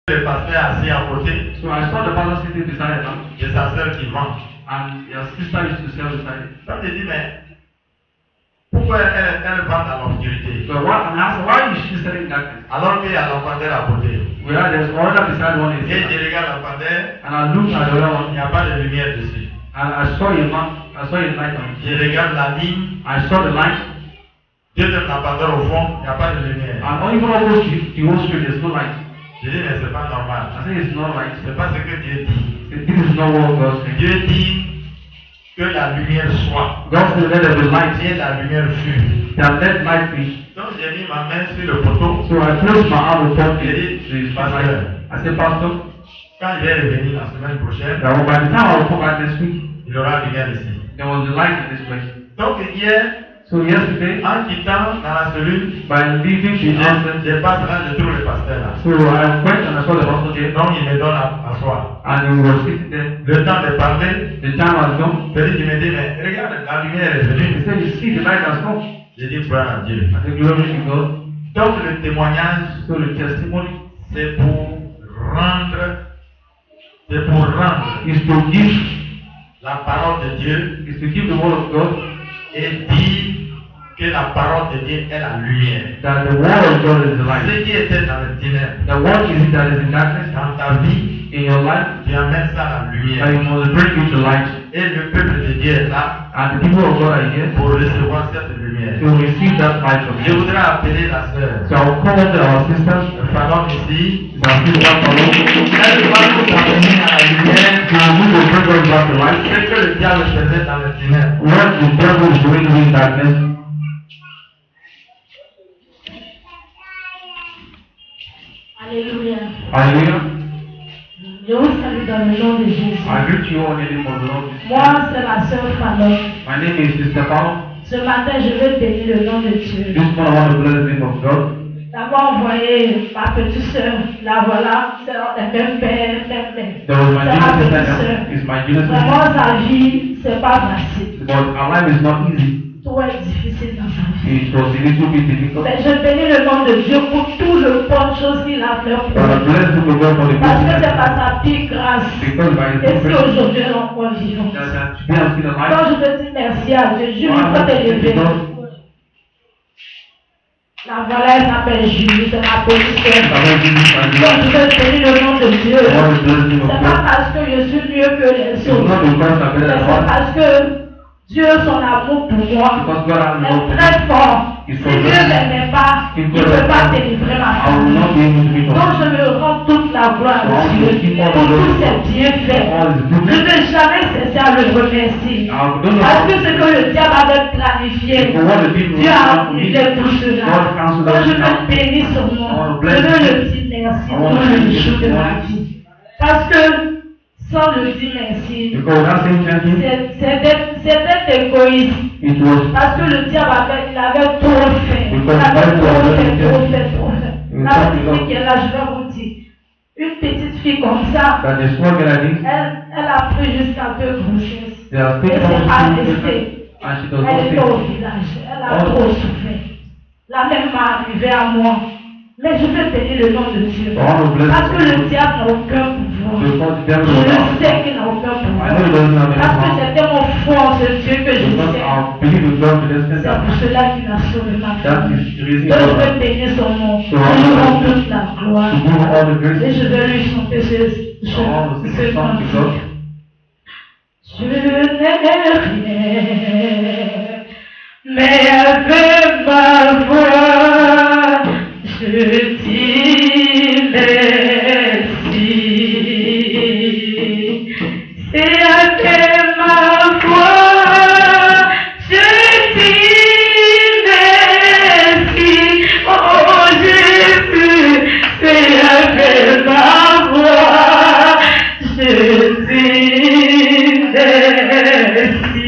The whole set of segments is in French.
Le pasteur assis à côté So I saw the pastor sitting beside her, de sa sœur qui vend. and your sister used to sell beside it. Donc je dis, mais pourquoi elle vend dans l'obscurité So what? And I asked her, why is she selling darkness? alors qu'il y a lampadaire à côté? Where there's another beside one is Et je regarde lampadaire, and I looked at the other il one, n'y a pas de lumière dessus. and I saw a light on it. Je regarde la ligne, I saw the light, deuxième lampadaire au fond, il n'y a pas de lumière. and even almost the whole street, there's no light. Je dis, mais c'est pas normal. I said, it's not right. C'est pas ce que Dieu dit. This is not what God said. Dieu dit que la lumière soit. God said, let there be light. Et la lumière fut. That let light be. Donc j'ai mis ma main sur le poteau. So I placed my arm upon J'ai it. dit, pasteur, I said, Pastor, quand je vais revenir la semaine prochaine, that by the time I will come back next week, il y aura lumière ici. there was a light in this place. Donc hier, So yesterday, en quittant dans la cellule, by leaving the entrance, je passe là, je trouve le pasteur là. so I went and I saw the pastor there, Donc il me donne à asseoir. and we were sitting there. Le temps de parler, The time has come. celui qui me dit, mais regarde, la lumière est He venue. said, you see, the light has come. J'ai dit, gloire à Dieu. I said, glory to God. Donc le témoignage, So the testimony c'est pour rendre is to give, la parole de Dieu is to give the word of God, et dire que la parole de Dieu est la lumière. that the word of God is the light. Ce qui était dans le ténèbres, Now what is it that is in darkness dans ta vie, in your life? tu amènes ça à la That lumière. you must bring it to light. Et le peuple de Dieu est là And the people of God are here pour recevoir cette lumière. to receive that light from Je you. voudrais appeler la sœur. So I will call to our sisters, Le femme ici, our sister Paulo, elle va nous amener à la lumière. to who will bring us back to light. Ce que le diable faisait dans le ténèbres. What the devil is doing in darkness. Alléluia. Hallelujah. Je vous salue dans le nom de Jésus. I greet you all in the name of the Lord. Moi, c'est ma sœur Fallon. My name is Sister Paulo. Ce matin, je veux bénir le nom de Dieu. This morning I want to bless the name of God. D'abord, envoyé ma petite sœur. La voilà. C'est le même père, même mère. There was my C'est ma Jesus petite sister. sœur. It's my Jesus Vraiment, sister. sa vie, c'est pas facile. But our life is not easy. Tout est difficile dans sa vie. It was a little bit difficult. Mais je bénis le nom de Dieu pour tout le bonne chose qu'il a fait pour But I nous. bless the God for the Parce que c'est goodness. par sa petite grâce. Because by His Et si grace, aujourd'hui, elle est encore vivante. that today I'm still alive. Quand je te dis merci à Dieu, je lui peux t'élever. La voilà, elle s'appelle Julie, c'est ma petite sœur. Donc je veux bénir le nom de Dieu. C'est pas parce que je suis mieux que les autres, mais c'est parce que Dieu, son amour pour moi, est très fort. Si Dieu ne m'aimait pas, il ne peut pas délivrer ma famille. Donc je me rends toute la gloire à Dieu pour tous ses bienfaits. Je ne vais jamais cesser à le remercier. Parce que ce que le diable avait planifié, Dieu a annulé tout cela. Donc je veux bénir son nom. Je veux le dire merci pour le jour de ma vie. Parce que sans le dire merci, c'est d'être égoïste. Parce que le diable avait trop fait. Il avait trop fait. La petite fille qui est là, je vais vous dire. Une petite fille comme ça, elle a pris jusqu'à 2 grossesses. Et c'est pas resté. Elle était au village. Elle a trop souffert. La même m'est arrivée à moi. Mais je vais bénir le nom de Dieu. Parce que le diable n'a aucun pouvoir. Je le sais qu'il n'a aucun pouvoir. Parce que c'était mon foi en ce Dieu que je sais. C'est pour cela qu'il a sauvé ma vie. Donc je vais bénir son nom. Je lui rends toute la gloire. Et je vais lui chanter ce cantique. Je n'ai rien, mais avec ma voix, je dis merci. C'est avec ma voix, je dis merci. Oh Jésus, c'est avec ma voix, je dis merci.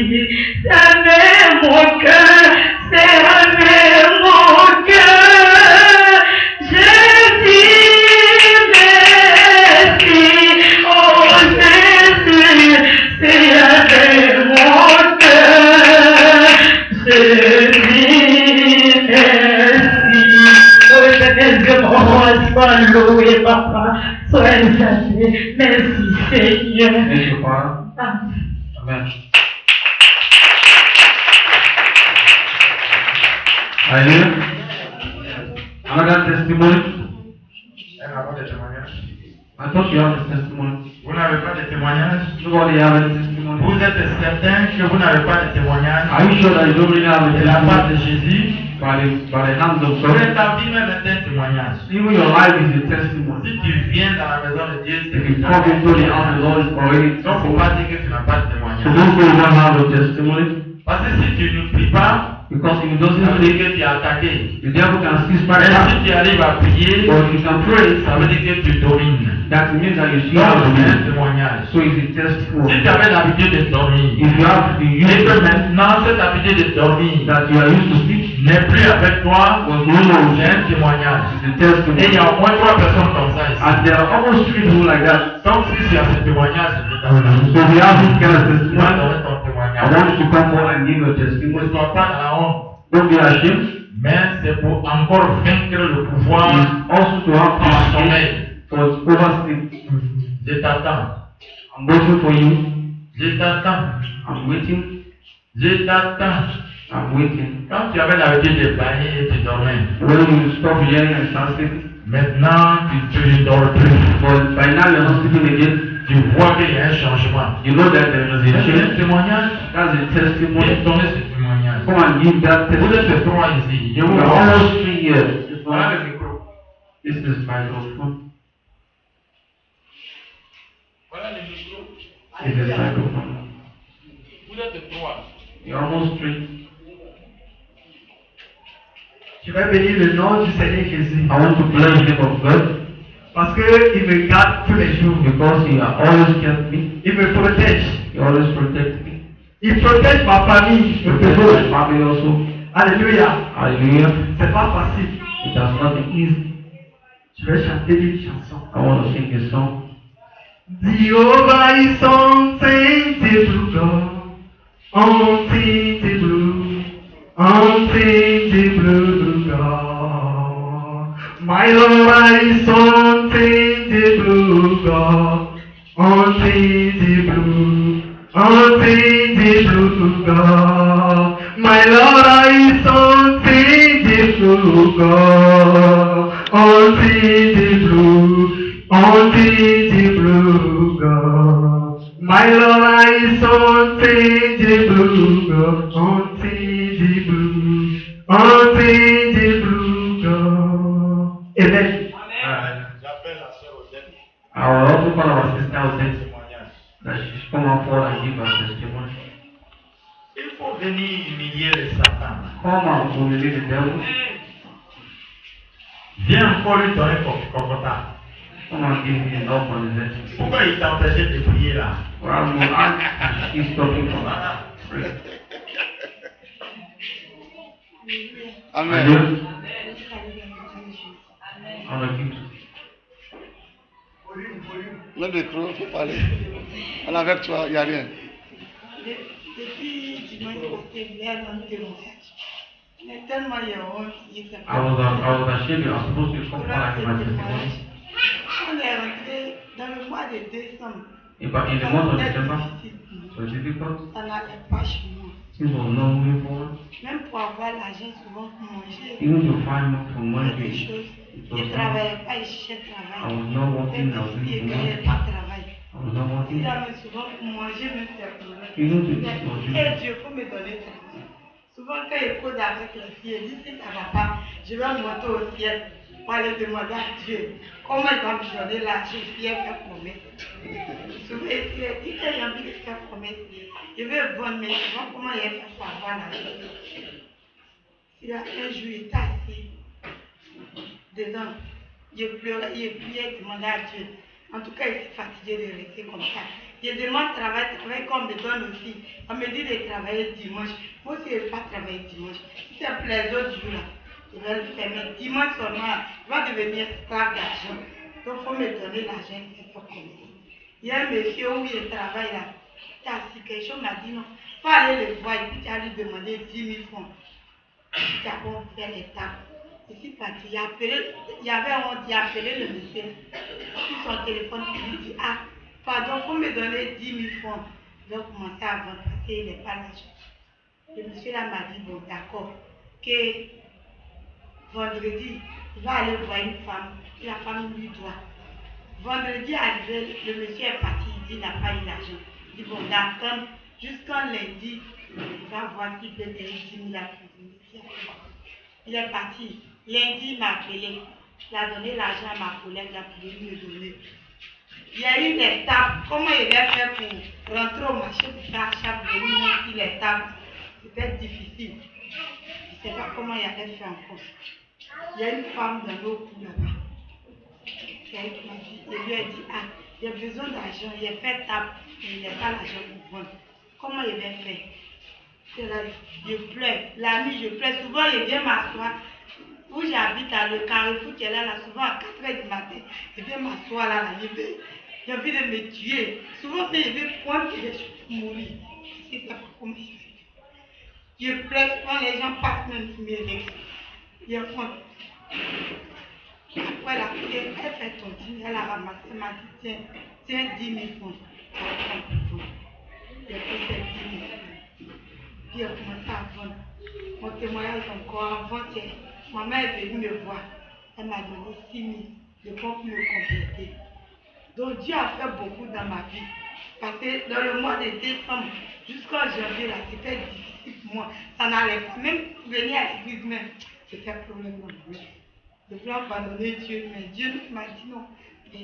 Ça met mon cœur, c'est Sois exalté. Merci Seigneur. Thank you, Father. Amen. Amen. Hallelujah. Another testimony. I thought you have a testimony. Vous n'avez pas de témoignage? Nobody have a testimony. Vous êtes certain que vous n'avez pas de témoignage? Are you sure that you don't really have a De la part testimony? de Jésus, By the hands of vous God. établis même un témoignage. Even your life is a testimony. Si tu viens dans la maison de Dieu, c'est If que you tu come as into the house of the Lord, it's already donc, faut pas dire que tu n'as pas de So témoignage. don't say you don't have a testimony, Parce que si tu ne pries pas, because if you ça don't veut say dire que tu es attaqué. the devil can still Mais strike back. si tu arrives à prier, But if you can pray, ça veut dire que tu domines. that means that you see Donc, how to c'est un do. témoignage. So it's a testimony. Si tu avais l'habitude de dormir, If you have the et use que maintenant cette habitude de dormir that you are used to sleep, n'est plus avec toi, was no more c'est un témoignage. it's a Et il testimony. y a au moins 3 personnes comme ça ici. And there are almost 3 people like that. Donc si tu as ce témoignage, c'est tout à So we have this kind of fait. Moi, testimony. donner ton I témoignage. want you to come forward and give your Ne testimony. sois pas dans la honte, Don't be ashamed. mais c'est pour encore vaincre le pouvoir It's also to have en power sommeil. for oversleep. Je t'attends. I'm waiting for you. Je t'attends. I'm waiting. Je t'attends. I'm waiting. Quand tu avais l'habitude de bailler et tu dormais, When you stop hearing and start sleeping, maintenant tu ne dors plus. but by now you're not sleeping again, Tu vois qu'il y a un changement. you know that there is a C'est un change. témoignage. That's a testimony. Viens donner ce témoignage. Come and give that Vous êtes testimony. trois ici. Je You vous are vois. almost 3 years. Voilà le micro. This is microphone. Voilà le micro. This is microphone. Vous êtes trois. You're almost 3. Je vais bénir le nom du Seigneur Jésus. I want to bless the name of God Parce qu'il me garde tous les jours. because He has always kept me. Il me protège. He always protects me. Il protège ma famille. He protects my family also. Alléluia. Hallelujah. C'est pas facile. It has not been easy. Je vais chanter une chanson. I want to sing a song. Jehovah is unchangeable God. Unchangeable. Unchangeable God. My Lord is unchangeable God. Unchangeable. Unchangeable God. My Lord is unchangeable God. Unchangeable. Unchangeable God. My Lord is unchangeable God. Unchangeable. Unchangeable God. Amen. J'appelle la sœur Odette. I will also call our sister Odette Témoignage. that she should come up forward and give her testimony. Il faut venir humilier le Satan. Come and humiliate the devil. Viens encore lui donner confortable. Come and give him enough on his head. Pourquoi il t'a empêché de prier là? Or else no act and she's stopping from that. Amen. I want to give Le micro, il faut parler. On est avec toi, il n'y a rien. Depuis dimanche passé, il y a un témoignage. Mais tellement il y a honte, il s'est I was ashamed. I was supposed to come forward and give my testimony. On est rentré dans le mois de décembre. But in the month of December, difficile. it was difficult. Ça n'allait pas chez moi. Things were not moving forward. Même pour avoir l'argent souvent pour manger, Even to find money for il y a money, des choses. it Je was ne not. travaillais pas, je cherchais I travail. was not working. I was Même si doing je for ne money. pas travail. I was not working. Il a mis souvent pour manger, même c'est problème. Even to eat was Et difficult. Dieu, faut me donner travail. Souvent, quand il cause avec la fille, il dit si ça ne va pas, je vais monter au ciel pour aller demander à Dieu comment il va me donner l'argent. Puis elle fait promesse. Souvent, il dit que j'ai envie de faire promesse. Je vais vendre, mais souvent, comment il fait pour avoir l'argent. Il a un jour, il était assis dedans. Il pleurait, il priait, il demandait à Dieu. En tout cas, il s'est fatigué de rester comme ça. Je demande travail qu'on me donne aussi. On me dit de travailler dimanche. Moi aussi, je ne vais pas travailler dimanche. Si c'est pour les autres jours là, je vais le faire. Mais dimanche seulement, je vais devenir esclave d'argent. Donc, il faut me donner l'argent, c'est pour commencer. Il y a un monsieur où il travaille là. Il a assis, quelque chose m'a dit non. Il faut aller le voir et puis tu as lui demander 10 000 francs. Tu as bon faire les tables. Je suis partie, il y avait honte, il a appelé le monsieur sur son téléphone, il lui dit, ah, pardon, vous me donnez 10 000 francs. Je vais commencer à vendre parce qu'il n'est pas l'argent. Le monsieur là m'a dit, bon, d'accord, que vendredi, il va aller voir une femme, la femme lui doit. Vendredi arrivé, le monsieur est parti, il dit, il n'a pas eu l'argent. Il dit, bon, d'attendre jusqu'en lundi, il va voir s'il peut payer 10 000 à la. Il est parti. Lundi, il m'a appelé. Il a donné l'argent à ma collègue, il a pu me donner. Il y a eu des tables. Comment il va faire pour rentrer au marché pour faire achat pour venir même si les tables, c'était difficile. Je ne sais pas comment il avait fait encore. Il y a une femme dans nos coups là-bas. Il lui a dit, ah, il a besoin d'argent, il a fait table, mais il n'a pas l'argent pour vendre. Comment il va faire? C'est là, je pleure. La nuit, je pleure. Souvent, il vient m'asseoir. Où j'habite, à le Carrefour qui est là, souvent à 4 h du matin, il vient m'asseoir là, j'ai envie de me tuer. Souvent, quand il veut prendre, je suis mourir. Je ne sais pas comment il fait. Je pleure quand les gens passent même sur mes règles. Je prends. Après la prière, elle fait ton dîner, elle a ramassé, elle m'a dit, tiens 10 000 francs. J'ai pris ces 10 000 francs. Puis elle a commencé à vendre. Mon témoignage encore avant-hier. Ma mère est venue me voir. Elle m'a donné 6 000 de fonds pour me compléter. Donc Dieu a fait beaucoup dans ma vie. Parce que dans le mois de décembre, jusqu'en janvier, là, c'était difficile pour moi. Ça n'allait pas. Même venir à l'église même, c'était un problème dans ma vie. Je voulais abandonner Dieu, mais Dieu m'a dit non. Et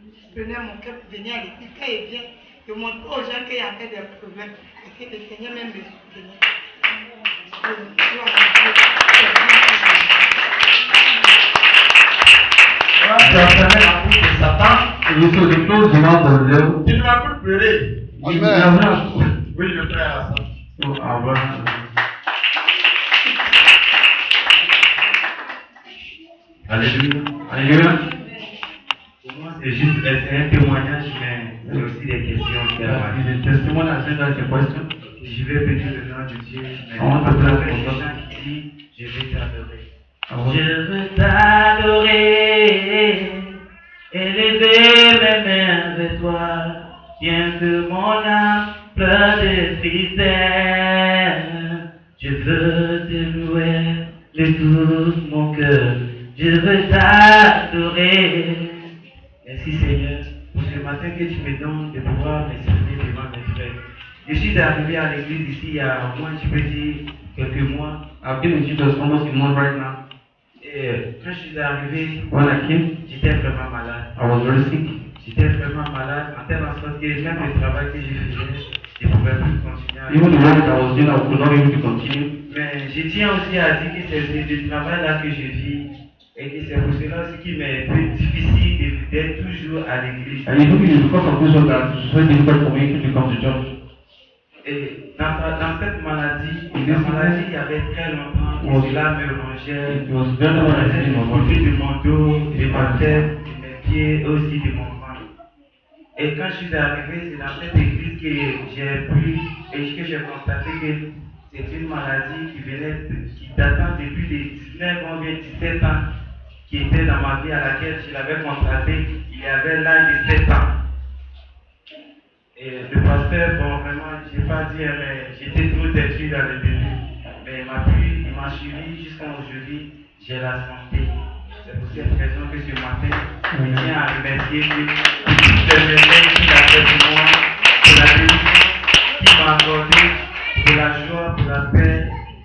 je prenais mon cœur pour venir à l'église. Quand il vient, je montre aux gens qu'il y avait des problèmes. Parce que le Seigneur même me soutenait. Tu as fermé la bouche de Satan. Tu ne vas plus pleurer. Oui, le frère Hassan. Alléluia. Alléluia. Pour moi, c'est juste un témoignage, mais c'est aussi des questions. Je vais bénir le nom de Dieu. Mais on peut faire des gens qui disent, je vais t'adorer. Je veux t'adorer, élever mes mains vers toi, bien que mon âme pleure de tristesse. Je veux te louer de tout mon cœur. Je veux t'adorer. Merci Seigneur pour ce matin que tu me donnes de pouvoir m'exprimer devant mes frères. Je suis arrivé à l'église ici il y a au moins, je peux dire, quelques mois. I've been in Jesus almost a month right now. Et quand je suis arrivé, j'étais vraiment malade. I was very sick. J'étais vraiment malade en telle sorte que même le travail que je faisais, je ne pouvais plus continuer. Even the work that I was doing, I could not able to continue. Mais je tiens aussi à dire que c'est ce travail-là que je vis. Et que c'est pour cela aussi qu'il m'est un peu difficile d'être toujours à l'église. And you know, because of this one, that it's very difficult for me to come to church. Et dans cette maladie, il y avait très longtemps, cela me rongeait. It was very côté de mon dos, de ma tête, de mes pieds, aussi de mon ventre. Et quand je suis arrivé, c'est dans cette église que j'ai pris et que j'ai constaté que c'est une maladie qui datant depuis les 19 ans, 17 ans, qui était dans ma vie à laquelle je l'avais constatée, il y avait l'âge de 7 ans. Et le pasteur, bon, vraiment, je ne vais pas dire, mais j'étais trop têtu dans le début. Mais il m'a suivi jusqu'à aujourd'hui, j'ai la santé. C'est pour cette raison que ce matin, je tiens à remercier Dieu pour toutes les merveilles qu'il a fait pour moi, pour la délivrance qu'il m'a accordée, pour la joie, pour la paix.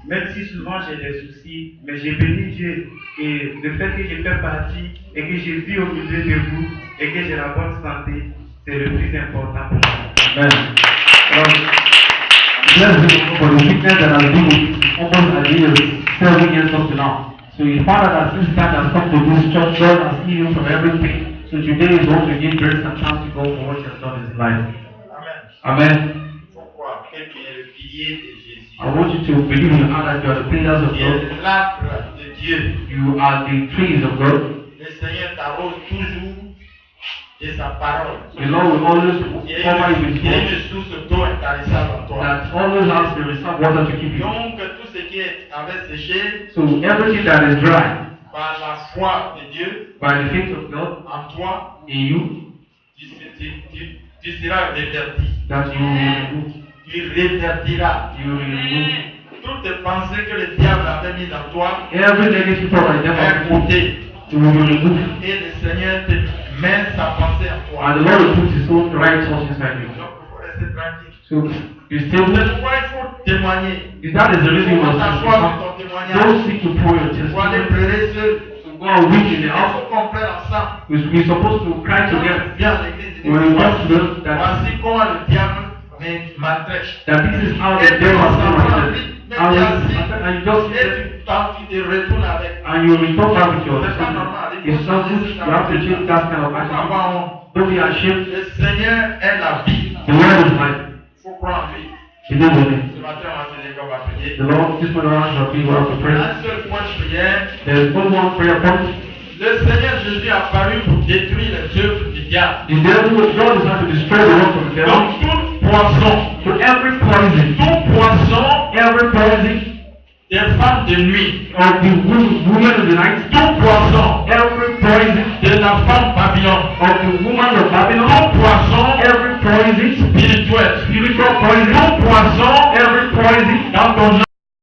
Même si souvent j'ai des soucis, mais j'ai béni Dieu. Et le fait que je fais partie et que je vis au milieu de vous et que j'ai la bonne santé, c'est le plus important pour moi. Amen. Bless him for the sickness that has been almost a year, 7 years up to now. So he found out that since time has come to this church, God has healed him from everything. So today is going to give grace and chance to go for what he has done in his life. Amen. Pourquoi? Quel est le pilier de Jésus? I want you to believe in your heart that you are the pillars of God. L'arbre de Dieu. You are the trees of God. Le Seigneur t'arrose toujours de sa parole. The Lord will always cover you with Il y a God. une source d'eau intarissable en toi. toi. that always has the reserve water to keep you. Donc tout ce qui avait séché So everything that is dry par la foi de Dieu by the faith of God en toi, in you, tu seras réverti. that you will remove. Tu révertiras. You will remove Toutes les pensées que le diable avait mises en toi, every negative thought that est devil ôtée. you will remove. Et le Seigneur te met sa pensée en toi. And the Lord will put His own right thoughts inside you. Donc il faut rester tranquille. So you still. C'est pourquoi il faut témoigner. That is the reason you Il faut must t'asseoir sur testify. ton témoignage. Don't seek to pour your Il faut aller testimony. pleurer seul. To go and weep in Il the house. faut qu'on pleure ensemble. We're supposed to cry together. Viens à l'église. When we come to them, that, Voici comment le diable maltraite. that this is how the Et puis devil on has s'en come prend at lui, it. mais And tu es you assis. just Et tu te retournes avec. and you return back with your C'est pas testimony. normal. It's not good. You have to change that kind of Faut attitude. avoir honte. Don't be ashamed. Le Seigneur est la vie. The Lord is life. Il faut croire en lui. He lives in it. Ce matin, on va se dire qu'on va prier. The Lord, this morning, I shall be well to pray. Un seul point de prière. There is only one prayer point. Le Seigneur Jésus est apparu pour détruire les œuvres du diable. The devil, God is trying to destroy the work of the devil. Donc tout poisson, So every poison, every poison des femmes de nuit, of the woman of the night, tout poisson every poison de la femme Babylone, of the woman of Babylon, tout poisson every poison, spirituel, spiritual poison, tout poisson